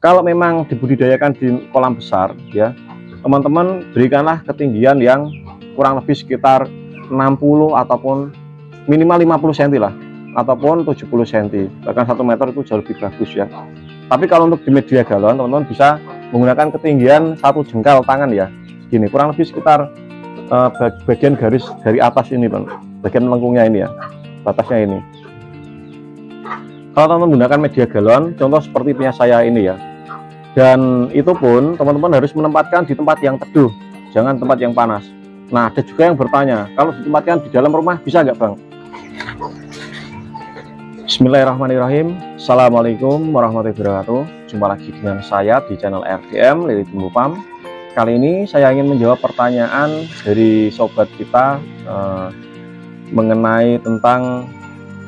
Kalau memang dibudidayakan di kolam besar ya, teman-teman berikanlah ketinggian yang kurang lebih sekitar 60 ataupun minimal 50 cm lah, ataupun 70 cm, bahkan 1 meter itu jauh lebih bagus ya. Tapi kalau untuk di media galon, teman-teman bisa menggunakan ketinggian 1 jengkal tangan ya, gini, kurang lebih sekitar bagian garis dari atas ini Bang, bagian lengkungnya ini ya, batasnya ini. Kalau teman-teman menggunakan media galon, contoh seperti punya saya ini ya, dan itu pun teman-teman harus menempatkan di tempat yang teduh, jangan tempat yang panas. Nah, ada juga yang bertanya, kalau ditempatkan di dalam rumah bisa nggak Bang? Bismillahirrahmanirrahim. Assalamualaikum warahmatullahi wabarakatuh. Jumpa lagi dengan saya di channel RDM Lili Tumbuh Pam. Kali ini saya ingin menjawab pertanyaan dari sobat kita mengenai tentang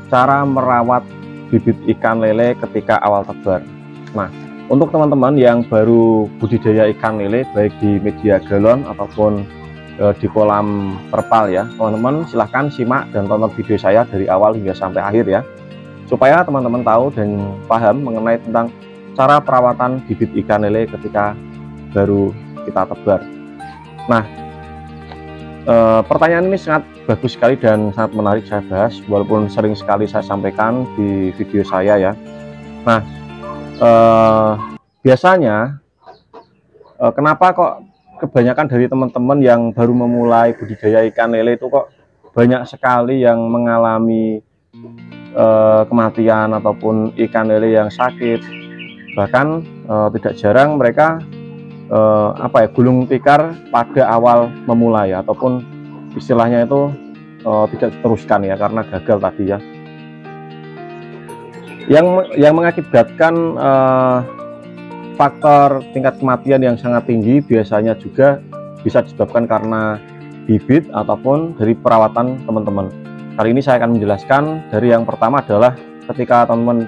cara merawat bibit ikan lele ketika awal tebar. Nah, untuk teman-teman yang baru budidaya ikan lele baik di media galon ataupun di kolam terpal ya, teman-teman silahkan simak dan tonton video saya dari awal hingga sampai akhir ya, supaya teman-teman tahu dan paham mengenai tentang cara perawatan bibit ikan lele ketika baru kita tebar. Nah, pertanyaan ini sangat bagus sekali dan sangat menarik saya bahas, walaupun sering sekali saya sampaikan di video saya ya. Nah, biasanya kenapa kok kebanyakan dari teman-teman yang baru memulai budidaya ikan lele itu kok banyak sekali yang mengalami kematian ataupun ikan lele yang sakit, bahkan tidak jarang mereka gulung tikar pada awal memulai ataupun istilahnya itu tidak diteruskan ya karena gagal tadi ya. Yang mengakibatkan faktor tingkat kematian yang sangat tinggi biasanya juga bisa disebabkan karena bibit ataupun dari perawatan teman-teman. Kali ini saya akan menjelaskan dari yang pertama adalah ketika teman-teman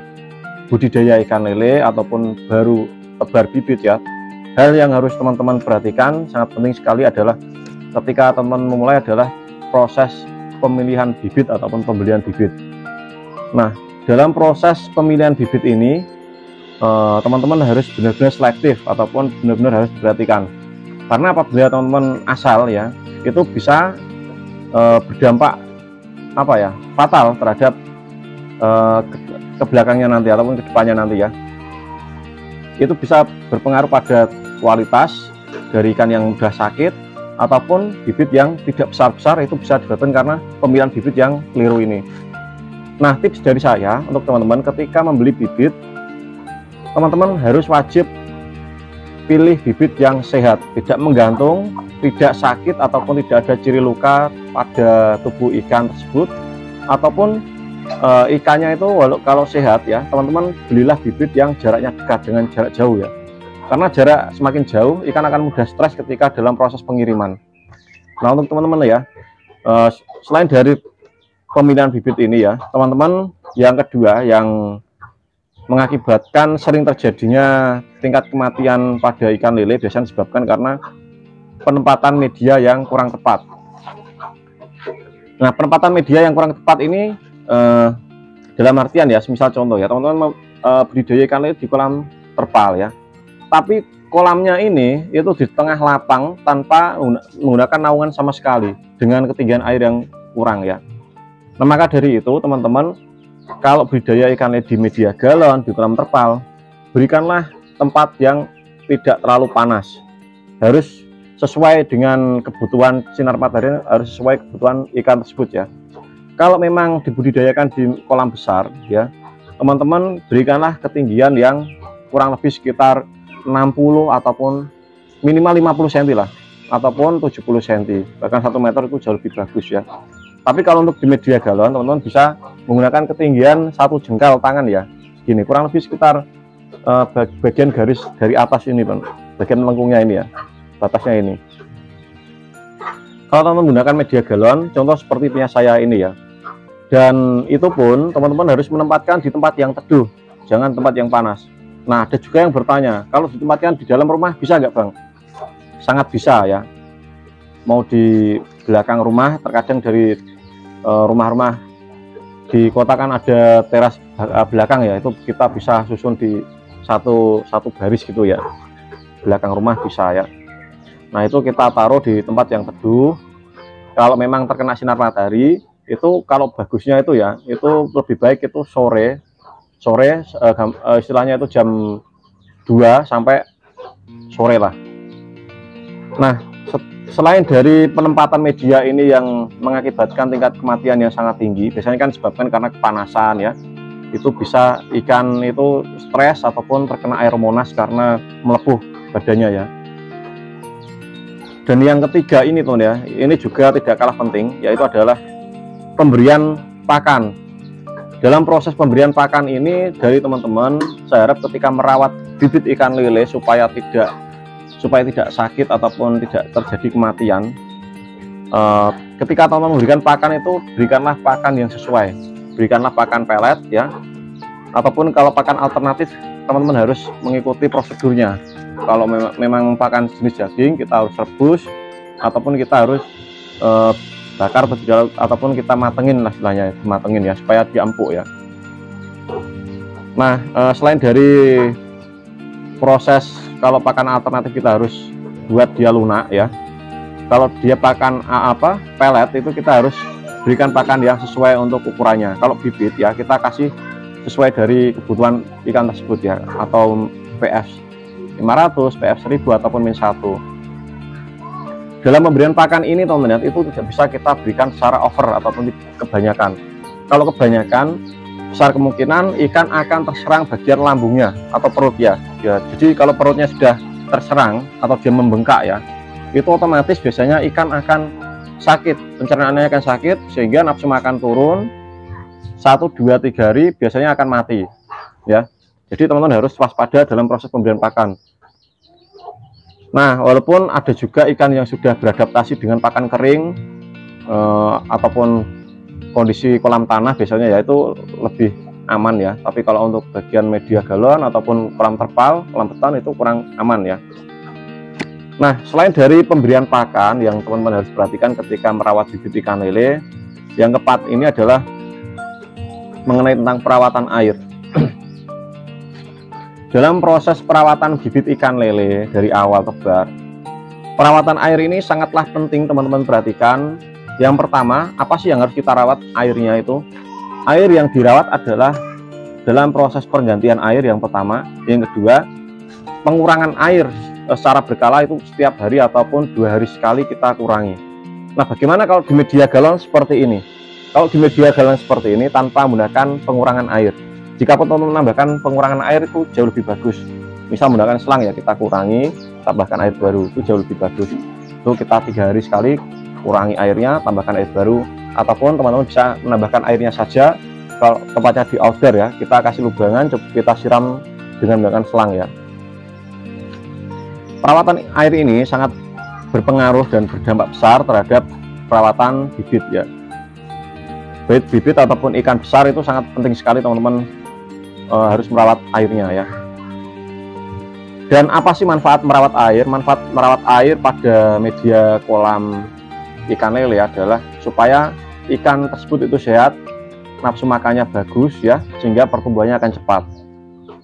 budidaya ikan lele ataupun baru tebar bibit ya. Hal yang harus teman-teman perhatikan sangat penting sekali adalah ketika teman-teman memulai adalah proses pemilihan bibit ataupun pembelian bibit. Nah, dalam proses pemilihan bibit ini teman-teman harus benar-benar selektif ataupun benar-benar harus diperhatikan, karena apabila teman-teman asal ya, itu bisa berdampak fatal terhadap ke belakangnya nanti ataupun ke depannya nanti ya. Itu bisa berpengaruh pada kualitas dari ikan yang sudah sakit ataupun bibit yang tidak besar-besar, itu bisa disebabkan karena pemilihan bibit yang keliru ini. Nah, tips dari saya untuk teman-teman ketika membeli bibit, teman-teman harus wajib pilih bibit yang sehat, tidak menggantung, tidak sakit ataupun tidak ada ciri luka pada tubuh ikan tersebut, ataupun ikannya itu kalau sehat ya, teman-teman belilah bibit yang jaraknya dekat dengan jarak jauh ya, karena jarak semakin jauh ikan akan mudah stres ketika dalam proses pengiriman. Nah, untuk teman-teman ya, selain dari pemilihan bibit ini ya, teman-teman, yang kedua yang mengakibatkan sering terjadinya tingkat kematian pada ikan lele biasanya disebabkan karena penempatan media yang kurang tepat. Nah, penempatan media yang kurang tepat ini dalam artian ya, misal contoh ya, teman-teman budidaya ikan lele di kolam terpal ya, tapi kolamnya ini itu di tengah lapang tanpa menggunakan naungan sama sekali dengan ketinggian air yang kurang ya. Nah, maka dari itu teman-teman, kalau budidaya ikan lele di media galon, di kolam terpal, berikanlah tempat yang tidak terlalu panas, harus sesuai dengan kebutuhan sinar matahari, harus sesuai kebutuhan ikan tersebut ya. Kalau memang dibudidayakan di kolam besar ya, teman-teman berikanlah ketinggian yang kurang lebih sekitar 60 ataupun minimal 50 cm lah, ataupun 70 cm, bahkan 1 meter itu jauh lebih bagus ya. Tapi kalau untuk di media galon, teman-teman bisa menggunakan ketinggian 1 jengkal tangan ya, gini, kurang lebih sekitar bagian garis dari atas ini Bang, bagian lengkungnya ini ya, batasnya ini. Kalau teman-teman menggunakan media galon, contoh seperti punya saya ini ya, dan itu pun teman-teman harus menempatkan di tempat yang teduh, jangan tempat yang panas. Nah, ada juga yang bertanya, kalau ditempatkan di dalam rumah bisa nggak Bang? Sangat bisa ya. Mau di belakang rumah, terkadang dari rumah-rumah di kota kan ada teras belakang ya, itu kita bisa susun di satu baris gitu ya, belakang rumah bisa ya. Nah itu kita taruh di tempat yang teduh. Kalau memang terkena sinar matahari itu, kalau bagusnya itu ya, itu lebih baik itu sore istilahnya itu jam 2 sampai sore lah. Nah selain dari penempatan media ini yang mengakibatkan tingkat kematian yang sangat tinggi, biasanya kan disebabkan karena kepanasan ya, itu bisa ikan itu stres ataupun terkena air monas karena melepuh badannya ya. Dan yang ketiga ini teman ya, ini juga tidak kalah penting, yaitu adalah pemberian pakan. Dalam proses pemberian pakan ini dari teman-teman, saya harap ketika merawat bibit ikan lele supaya tidak sakit ataupun tidak terjadi kematian, ketika teman-teman memberikan pakan itu, berikanlah pakan yang sesuai, berikanlah pakan pelet ya, ataupun kalau pakan alternatif teman-teman harus mengikuti prosedurnya. Kalau memang pakan jenis daging, kita harus rebus ataupun kita harus bakar ataupun kita matengin lah istilahnya, matengin ya, supaya dia empuk ya. Nah selain dari proses, kalau pakan alternatif kita harus buat dia lunak ya, kalau dia pakan pelet itu kita harus berikan pakan yang sesuai untuk ukurannya. Kalau bibit ya kita kasih sesuai dari kebutuhan ikan tersebut ya, atau PS 500, PF 1000 ataupun min 1. Dalam pemberian pakan ini teman-teman, itu tidak bisa kita berikan secara over ataupun kebanyakan. Kalau kebanyakan, besar kemungkinan ikan akan terserang bagian lambungnya atau perut ya. Jadi kalau perutnya sudah terserang atau dia membengkak ya, itu otomatis biasanya ikan akan sakit, pencernaannya akan sakit, sehingga nafsu makan turun, 1, 2, 3 hari biasanya akan mati ya. Jadi teman-teman harus waspada dalam proses pemberian pakan. Nah, walaupun ada juga ikan yang sudah beradaptasi dengan pakan kering ataupun kondisi kolam tanah biasanya ya, itu lebih aman ya. Tapi kalau untuk bagian media galon ataupun kolam terpal, kolam beton itu kurang aman ya. Nah, selain dari pemberian pakan yang teman-teman harus perhatikan ketika merawat bibit ikan lele, yang keempat ini adalah mengenai tentang perawatan air. Dalam proses perawatan bibit ikan lele dari awal tebar, perawatan air ini sangatlah penting teman-teman perhatikan. Yang pertama, apa sih yang harus kita rawat airnya itu? Air yang dirawat adalah dalam proses pergantian air yang pertama. Yang kedua, pengurangan air secara berkala itu setiap hari ataupun 2 hari sekali kita kurangi. Nah, bagaimana kalau di media galon seperti ini? Kalau di media galon seperti ini tanpa menggunakan pengurangan air, jika teman-teman menambahkan pengurangan air itu jauh lebih bagus. Misal menggunakan selang ya, kita kurangi, tambahkan air baru, itu jauh lebih bagus. Itu kita 3 hari sekali kurangi airnya, tambahkan air baru, ataupun teman-teman bisa menambahkan airnya saja. Kalau tempatnya di outdoor ya, kita kasih lubangan, kita siram dengan menggunakan selang ya. Perawatan air ini sangat berpengaruh dan berdampak besar terhadap perawatan bibit ya. Baik bibit ataupun ikan besar itu sangat penting sekali teman-teman harus merawat airnya ya. Dan apa sih manfaat merawat air? Manfaat merawat air pada media kolam ikan lele adalah supaya ikan tersebut itu sehat, nafsu makannya bagus ya, sehingga pertumbuhannya akan cepat.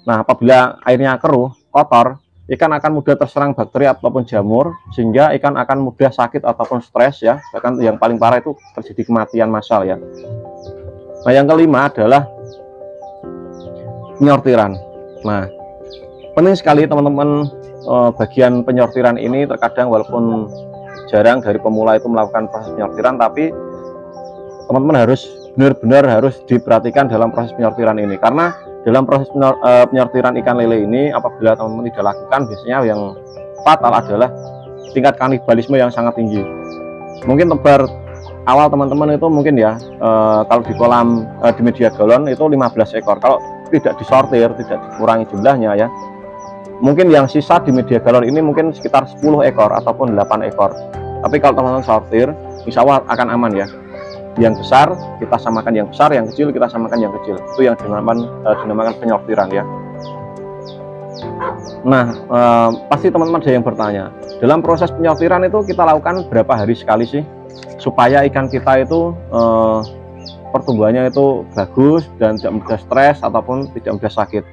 Nah, apabila airnya keruh, kotor, ikan akan mudah terserang bakteri ataupun jamur, sehingga ikan akan mudah sakit ataupun stres ya. Bahkan yang paling parah itu terjadi kematian massal ya. Nah, yang kelima adalah penyortiran. Nah, penting sekali teman-teman, bagian penyortiran ini terkadang walaupun jarang dari pemula itu melakukan proses penyortiran, tapi teman-teman harus benar-benar harus diperhatikan dalam proses penyortiran ini, karena dalam proses penyortiran ikan lele ini apabila teman-teman tidak lakukan, biasanya yang fatal adalah tingkat kanibalisme yang sangat tinggi. Mungkin tebar awal teman-teman itu mungkin ya, kalau di kolam di media galon itu 15 ekor. Kalau tidak disortir, tidak dikurangi jumlahnya ya, mungkin yang sisa di media galon ini mungkin sekitar 10 ekor ataupun 8 ekor. Tapi kalau teman-teman sortir, insya Allah akan aman ya. Yang besar kita samakan yang besar, yang kecil kita samakan yang kecil. Itu yang dinamakan penyortiran ya. Nah, pasti teman-teman ada yang bertanya, dalam proses penyortiran itu kita lakukan berapa hari sekali sih supaya ikan kita itu pertumbuhannya itu bagus dan tidak mudah stres ataupun tidak mudah sakit.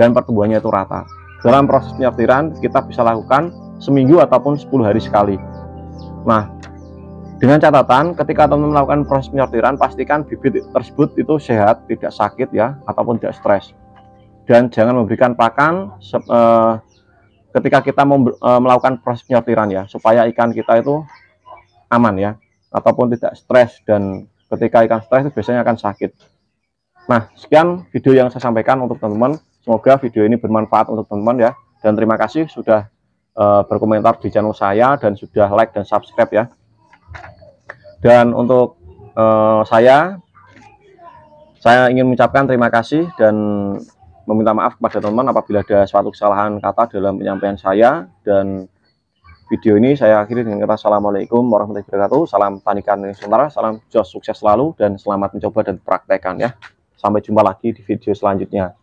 dan pertumbuhannya itu rata. Dalam proses penyortiran kita bisa lakukan seminggu ataupun 10 hari sekali. Nah, dengan catatan ketika teman-teman melakukan proses penyortiran, pastikan bibit tersebut itu sehat, tidak sakit ya, ataupun tidak stres. Dan jangan memberikan pakan ketika kita melakukan proses penyortiran ya, supaya ikan kita itu aman ya, ataupun tidak stres. Dan ketika ikan stres itu biasanya akan sakit. Nah, sekian video yang saya sampaikan untuk teman-teman. Semoga video ini bermanfaat untuk teman-teman ya. Dan terima kasih sudah berkomentar di channel saya dan sudah like dan subscribe ya. Dan untuk saya ingin mengucapkan terima kasih dan meminta maaf kepada teman-teman apabila ada suatu kesalahan kata dalam penyampaian saya. Dan video ini saya akhiri dengan kata assalamualaikum warahmatullahi wabarakatuh. Salam tanikan Nusantara, salam jos sukses selalu dan selamat mencoba dan praktekkan ya. Sampai jumpa lagi di video selanjutnya.